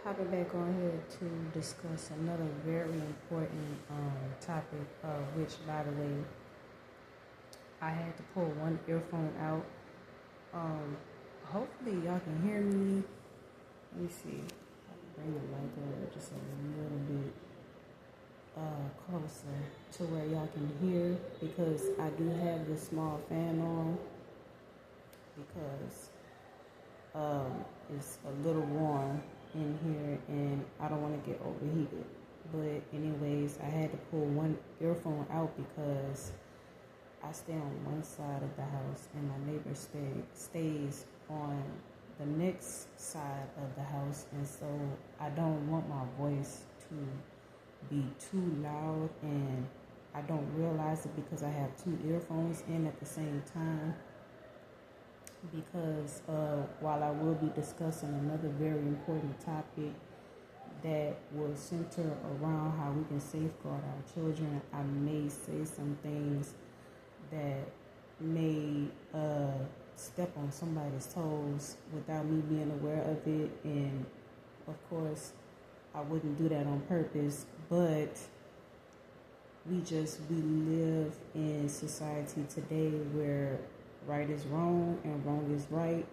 Hopping back on here to discuss another very important topic, which, by the way, I had to pull one earphone out. Um, Hopefully, y'all can hear me. Let me see. I can bring the mic over just a little bit closer to where y'all can hear, because I do have this small fan on because it's a little warm in here and I don't want to get overheated. But anyways, I had to pull one earphone out because I stay on one side of the house and my neighbor stays on the next side of the house, and so I don't want my voice to be too loud, and I don't realize it because I have two earphones in at the same time. Because while I will be discussing another very important topic that will center around how we can safeguard our children, I may say some things that may step on somebody's toes without me being aware of it. And of course, I wouldn't do that on purpose, but we live in society today where right is wrong and wrong is right,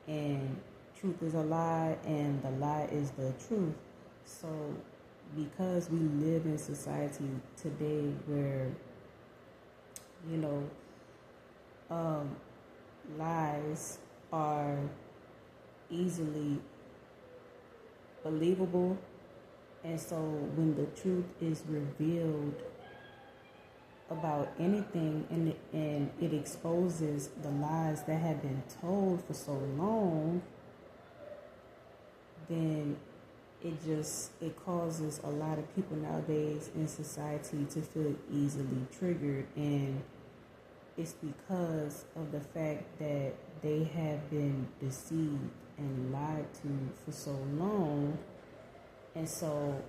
and truth is a lie and the lie is the truth. So because we live in society today where, you know, lies are easily believable, and so when the truth is revealed about anything and it exposes the lies that have been told for so long, then it causes a lot of people nowadays in society to feel easily triggered, and it's because of the fact that they have been deceived and lied to for so long, and so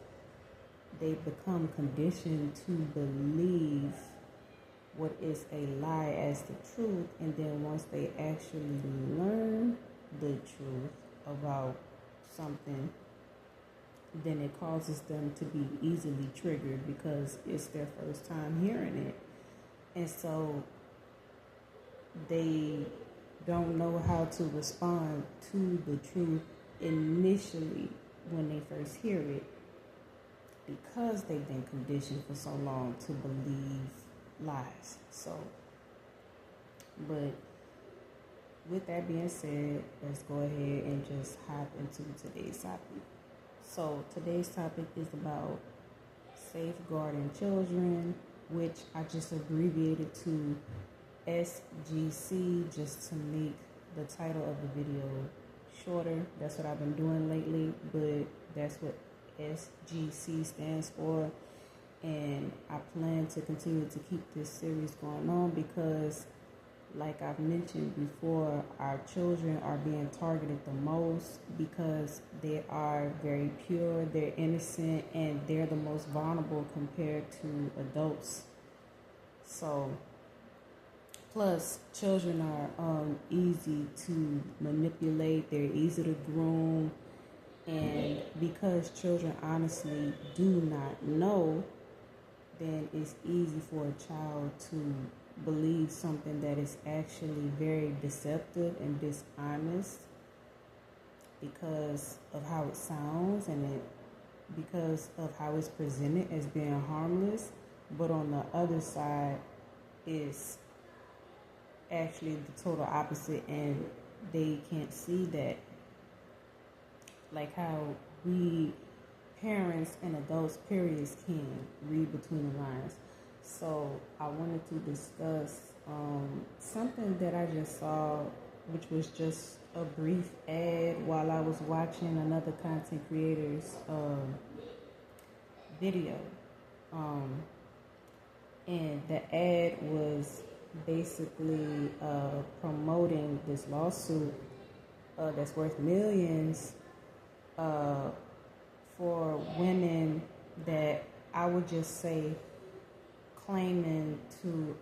they become conditioned to believe what is a lie as the truth, and then once they actually learn the truth about something, then it causes them to be easily triggered because it's their first time hearing it. And so they don't know how to respond to the truth initially when they first hear it, because they've been conditioned for so long to believe lies. So, but with that being said, let's go ahead and just hop into today's topic. So today's topic is about safeguarding children, which I just abbreviated to SGC just to make the title of the video shorter. That's what I've been doing lately, but that's what SGC stands for. And I plan to continue to keep this series going on because, like I've mentioned before, our children are being targeted the most because they are very pure, they're innocent, and they're the most vulnerable compared to adults. So, plus, children are easy to manipulate, they're easy to groom, and because children honestly do not know, then it's easy for a child to believe something that is actually very deceptive and dishonest because of how it sounds and because of how it's presented as being harmless. But on the other side, it's actually the total opposite, and they can't see that. Like how we parents and adults periods can read between the lines. So I wanted to discuss something that I just saw, which was just a brief ad while I was watching another content creator's video. And the ad was basically promoting this lawsuit that's worth millions for women that I would just say claiming to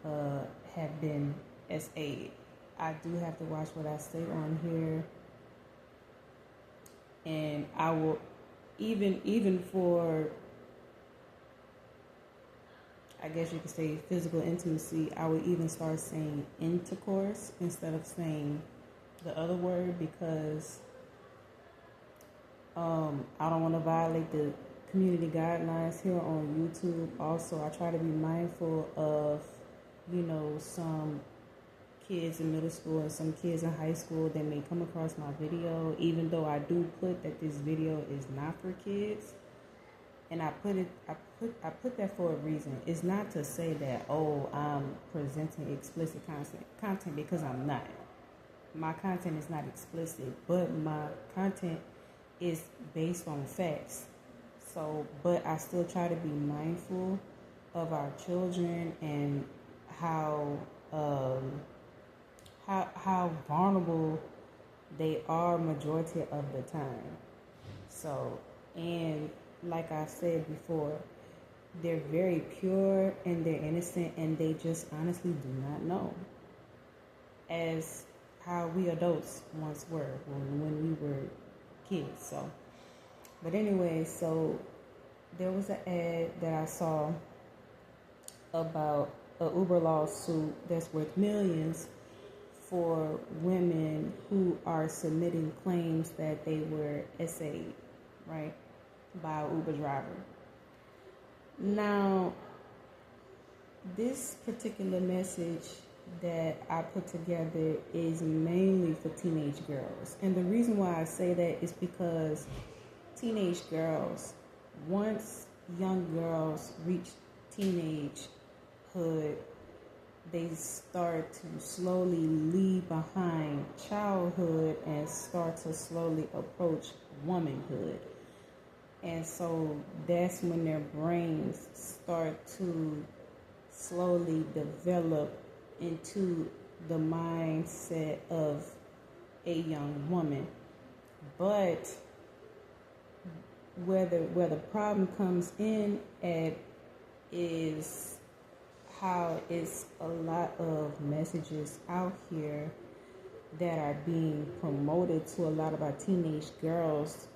have been SA'd. I do have to watch what I say on here, and I will even for, I guess you could say, physical intimacy, I would even start saying intercourse instead of saying the other word, because I don't want to violate the community guidelines here on YouTube. Also, I try to be mindful of, some kids in middle school and some kids in high school that may come across my video, even though I do put that this video is not for kids. And I put that for a reason. It's not to say that, I'm presenting explicit content, because I'm not. My content is not explicit, but my content is based on facts. So, but I still try to be mindful of our children and how vulnerable they are majority of the time. So, and like I said before, they're very pure and they're innocent, and they just honestly do not know, as how we adults once were when we were kids. So, but anyway, so there was an ad that I saw about a Uber lawsuit that's worth millions for women who are submitting claims that they were SA'd, right, by an Uber driver. Now, this particular message that I put together is mainly for teenage girls. And the reason why I say that is because teenage girls, once young girls reach teenagehood, they start to slowly leave behind childhood and start to slowly approach womanhood. And so that's when their brains start to slowly develop into the mindset of a young woman. But where the problem comes in at is how it's a lot of messages out here that are being promoted to a lot of our teenage girls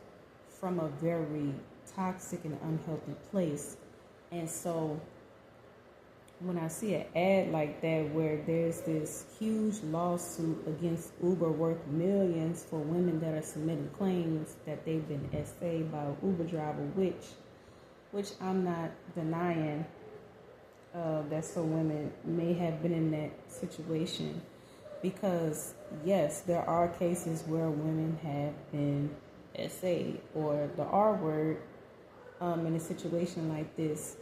from a very toxic and unhealthy place. And so when I see an ad like that where there's this huge lawsuit against Uber worth millions for women that are submitting claims that they've been SA'd by an Uber driver, which I'm not denying that some women may have been in that situation, because yes, there are cases where women have been SA'd or the R word in a situation like this.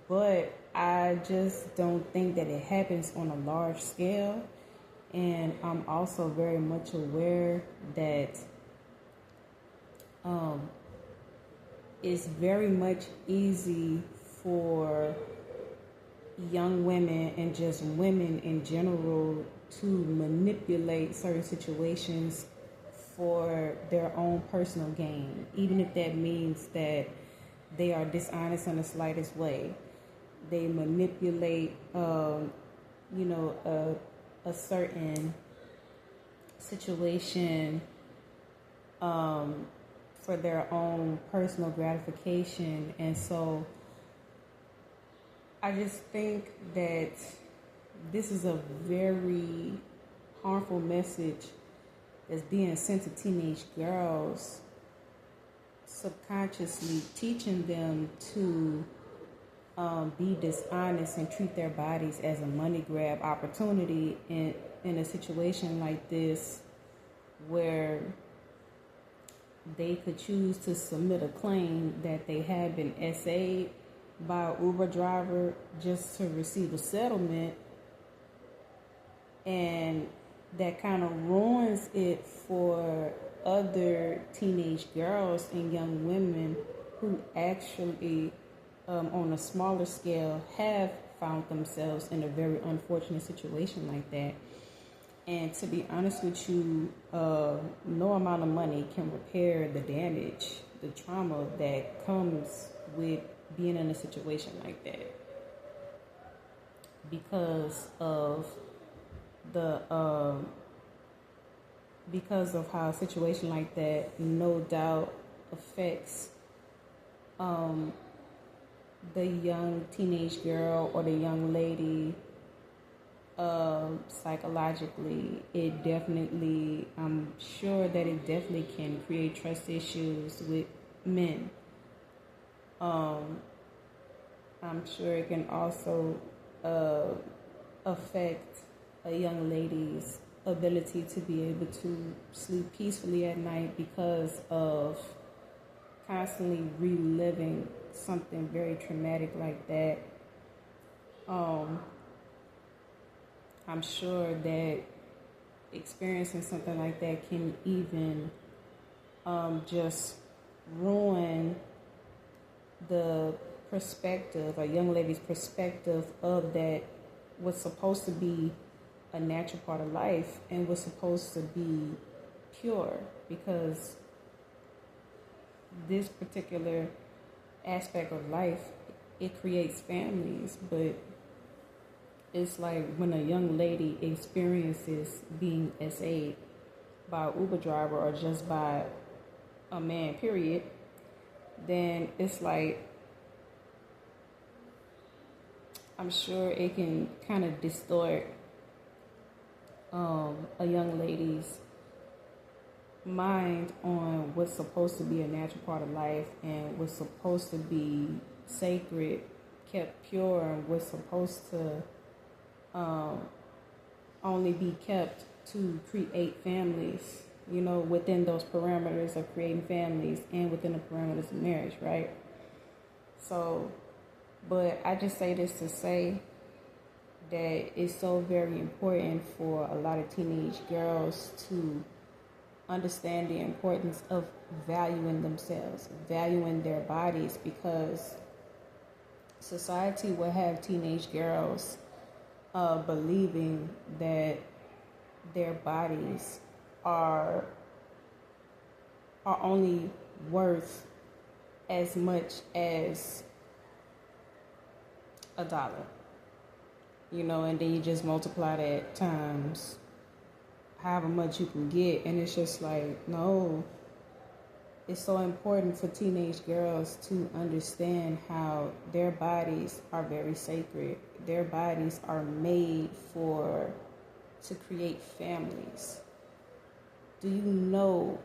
But I just don't think that it happens on a large scale. And I'm also very much aware that it's very much easy for young women and just women in general to manipulate certain situations for their own personal gain, even if that means that they are dishonest in the slightest way. They manipulate, a certain situation for their own personal gratification. And so I just think that this is a very harmful message that's being sent to teenage girls, subconsciously teaching them to be dishonest and treat their bodies as a money grab opportunity in a situation like this, where they could choose to submit a claim that they had been SA'd by an Uber driver just to receive a settlement, and that kind of ruins it for other teenage girls and young women who actually, on a smaller scale, have found themselves in a very unfortunate situation like that. And to be honest with you, no amount of money can repair the damage, the trauma that comes with being in a situation like that, because of how a situation like that no doubt affects um, the young teenage girl or the young lady psychologically, it definitely, I'm sure that it definitely can create trust issues with men. I'm sure it can also affect a young lady's ability to be able to sleep peacefully at night because of constantly reliving something very traumatic like that. I'm sure that experiencing something like that can even just ruin the perspective, a young lady's perspective of that was supposed to be a natural part of life and was supposed to be pure, because this particular aspect of life, it creates families. But it's like when a young lady experiences being SA'd by an Uber driver or just by a man, period, then it's like, I'm sure it can kind of distort a young lady's mind on what's supposed to be a natural part of life and what's supposed to be sacred, kept pure, and what's supposed to only be kept to create families, you know, within those parameters of creating families and within the parameters of marriage, right? So, but I just say this to say that it's so very important for a lot of teenage girls to understand the importance of valuing themselves, valuing their bodies, because society will have teenage girls believing that their bodies are only worth as much as $1, you know, and then you just multiply that times however much you can get, and it's just like, no. It's so important for teenage girls to understand how their bodies are very sacred. Their bodies are made to create families. Do you know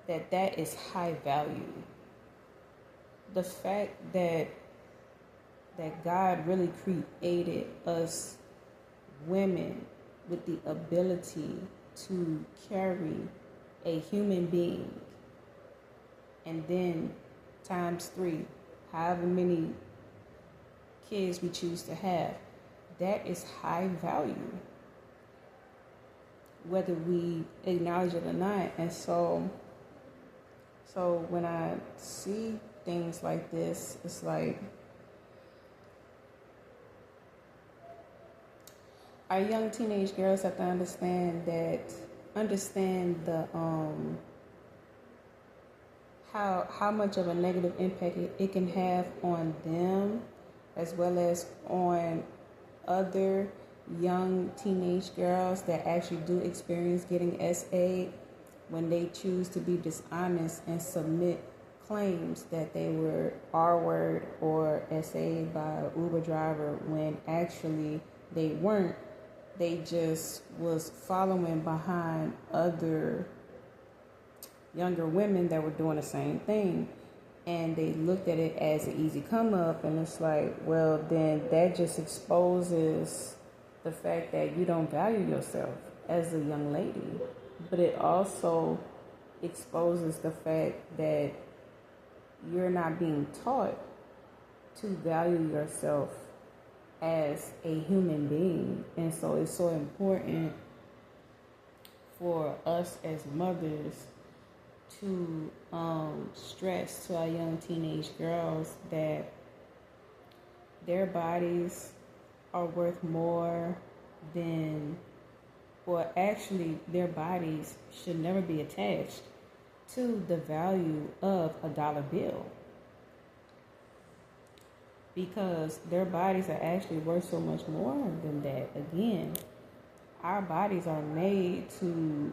that that is high value? The fact that God really created us women with the ability to carry a human being, and then times 3, however many kids we choose to have, that is high value, whether we acknowledge it or not. And so when I see things like this, it's like, our young teenage girls have to understand the how much of a negative impact it can have on them, as well as on other young teenage girls that actually do experience getting SA'd, when they choose to be dishonest and submit claims that they were R-word or SA'd by an Uber driver when actually they weren't. They just was following behind other younger women that were doing the same thing, and they looked at it as an easy come up. And it's like, well, then that just exposes the fact that you don't value yourself as a young lady. But it also exposes the fact that you're not being taught to value yourself as a human being. And so it's so important for us as mothers to stress to our young teenage girls that their bodies are worth more than, or actually their bodies should never be attached to the value of $1 bill, because their bodies are actually worth so much more than that. Again, our bodies are made to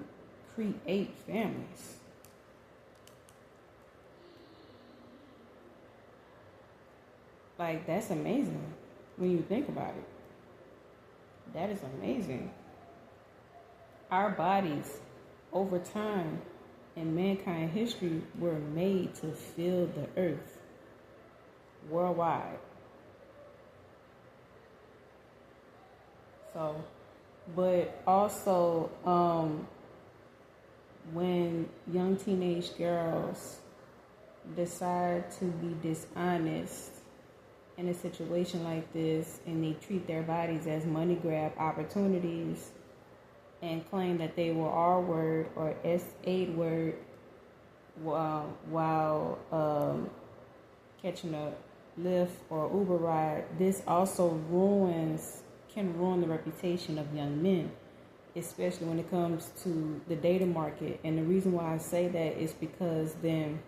create families. Like, that's amazing when you think about it. That is amazing. Our bodies, over time in mankind history, were made to fill the earth worldwide. So, but also, when young teenage girls decide to be dishonest in a situation like this and they treat their bodies as money grab opportunities and claim that they were R word or S8 word while catching a Lyft or Uber ride, this also can ruin the reputation of young men, especially when it comes to the dating market. And the reason why I say that is because then,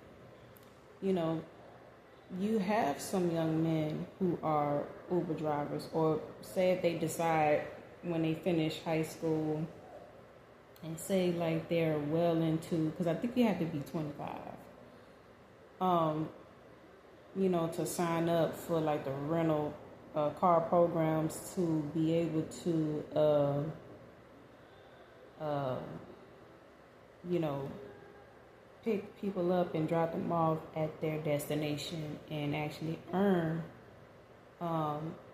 you have some young men who are Uber drivers, or say if they decide when they finish high school and say like they're well into, because I think you have to be 25, to sign up for like the rental car programs to be able to, pick people up and drop them off at their destination and actually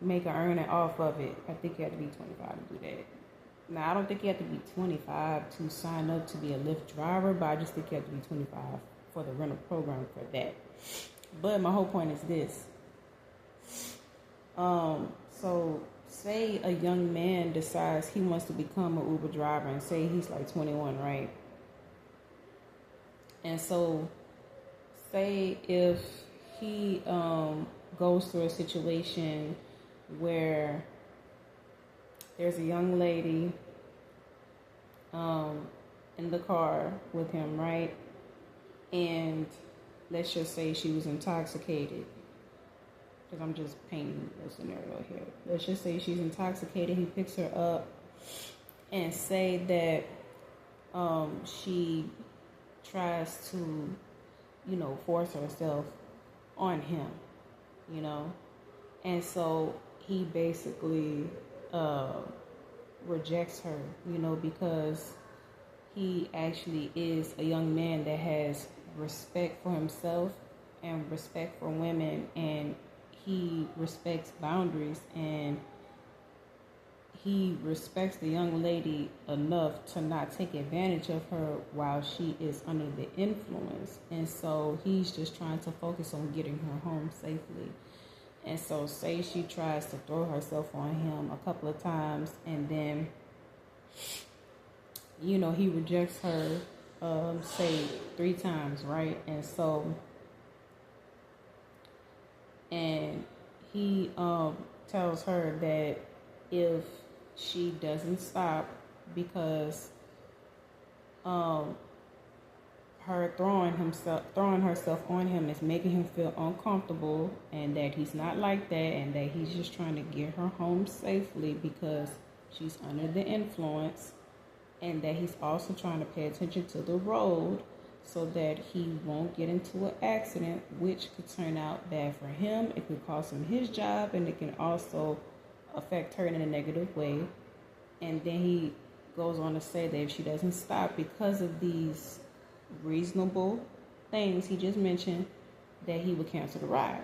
make an earning off of it. I think you have to be 25 to do that. Now, I don't think you have to be 25 to sign up to be a Lyft driver, but I just think you have to be 25 for the rental program for that. But my whole point is this. So say a young man decides he wants to become an Uber driver, and say he's like 21, right? And so say if he goes through a situation where there's a young lady in the car with him, right? And let's just say she was intoxicated, because I'm just painting a scenario here. Let's just say she's intoxicated. He picks her up and say that she tries to, force herself on him, and so he basically rejects her, because he actually is a young man that has respect for himself and respect for women, and he respects boundaries, and he respects the young lady enough to not take advantage of her while she is under the influence. And so he's just trying to focus on getting her home safely. And so say she tries to throw herself on him a couple of times, and then, he rejects her, say 3 times, right? And so, and he tells her that if she doesn't stop, because her throwing herself on him is making him feel uncomfortable, and that he's not like that, and that he's just trying to get her home safely because she's under the influence, and that he's also trying to pay attention to the road so that he won't get into an accident, which could turn out bad for him. It could cost him his job, and it can also affect her in a negative way. And then he goes on to say that if she doesn't stop because of these reasonable things he just mentioned, that he would cancel the ride,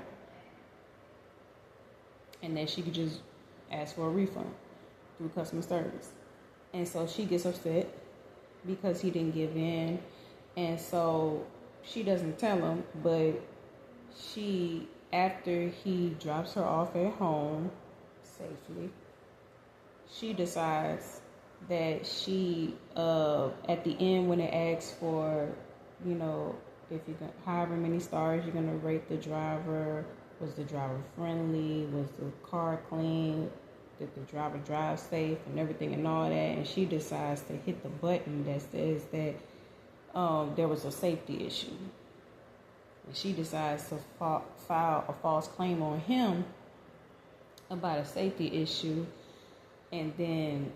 and that she could just ask for a refund through customer service. And so she gets upset because he didn't give in, and so she doesn't tell him, but after he drops her off at home safely, she decides that she, at the end when it asks for, if you're going, however many stars you're going to rate the driver, was the driver friendly, was the car clean, did the driver drive safe and everything and all that, and she decides to hit the button that says that there was a safety issue. And she decides to file a false claim on him about a safety issue, and then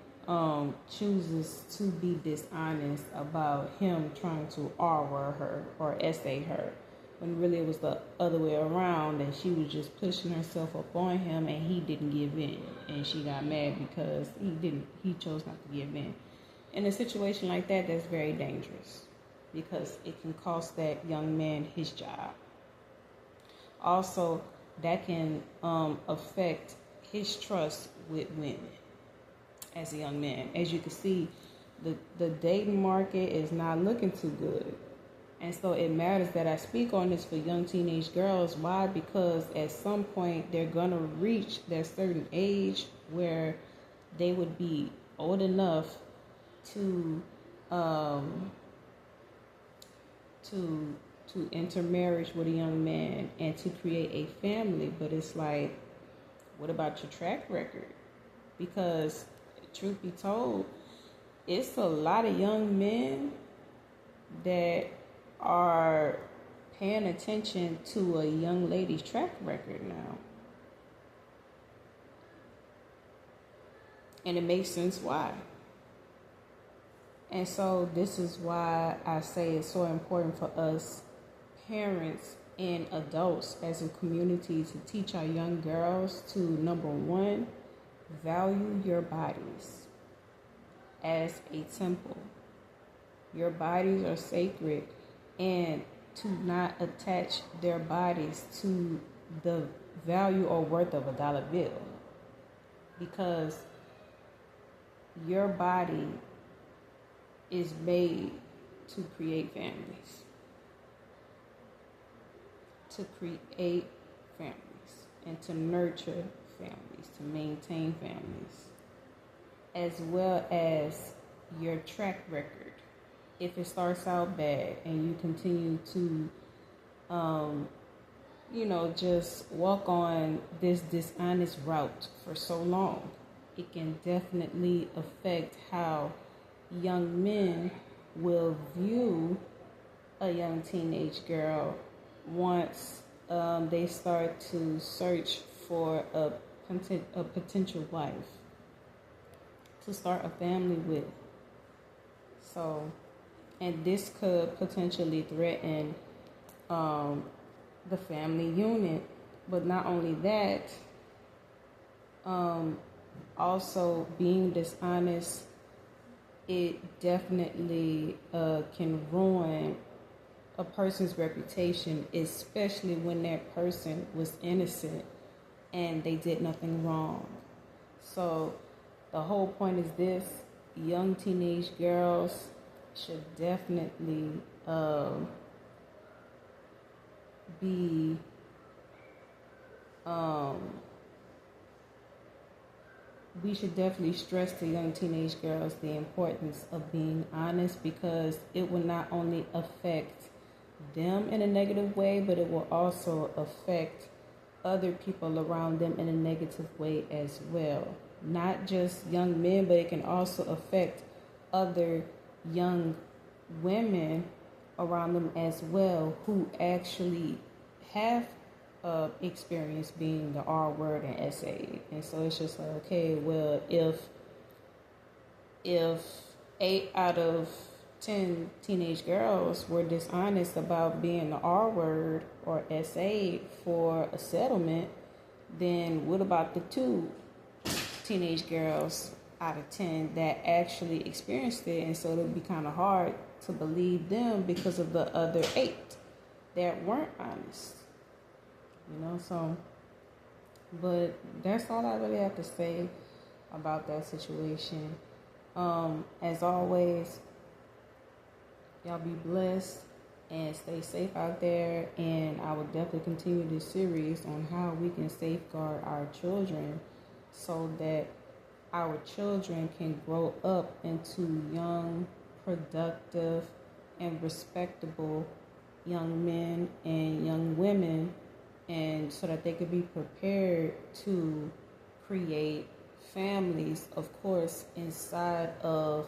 chooses to be dishonest about him trying to R-word her or essay her. when really it was the other way around, and she was just pushing herself up on him, and he didn't give in, and she got mad because he chose not to give in. In a situation like that, that's very dangerous because it can cost that young man his job. Also, that can affect his trust with women as a young man. As you can see, the dating market is not looking too good. And so it matters that I speak on this for young teenage girls. Why? Because at some point they're going to reach that certain age where they would be old enough to enter marriage with a young man and to create a family. But it's like, what about your track record? Because truth be told, it's a lot of young men that are paying attention to a young lady's track record now. And it makes sense why. And so this is why I say it's so important for us parents and adults as a community to teach our young girls to, number one, value your bodies as a temple. Your bodies are sacred, and to not attach their bodies to the value or worth of a dollar bill, because your body is made to create families, and to nurture families, to maintain families, as well as your track record. If it starts out bad and you continue to, just walk on this dishonest route for so long, it can definitely affect how young men will view a young teenage girl once they start to search for a potential wife to start a family with. So, and this could potentially threaten the family unit. But not only that, also being dishonest, it definitely can ruin a person's reputation, especially when that person was innocent and they did nothing wrong. So the whole point is this: young teenage girls should definitely we should definitely stress to young teenage girls the importance of being honest, because it will not only affect them in a negative way, but it will also affect other people around them in a negative way as well. Not just young men, but it can also affect other young women around them as well, who actually have experience being the R word and SA. And so it's just like, okay, well, if 8 out of 10 teenage girls were dishonest about being the R word or SA for a settlement, then what about the 2 teenage girls out of 10 that actually experienced it? And so it'll be kind of hard to believe them because of the other 8 that weren't honest. So, but that's all I really have to say about that situation. As always, y'all be blessed and stay safe out there. And I will definitely continue this series on how we can safeguard our children so that our children can grow up into young, productive, and respectable young men and young women, and so that they could be prepared to create families, of course, inside of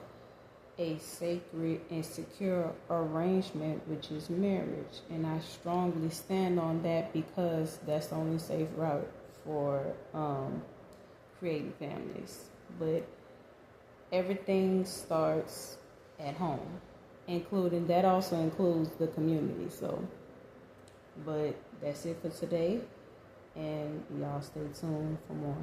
a sacred and secure arrangement, which is marriage. And I strongly stand on that because that's the only safe route for creating families. But everything starts at home, that also includes the community. So But that's it for today, and y'all stay tuned for more.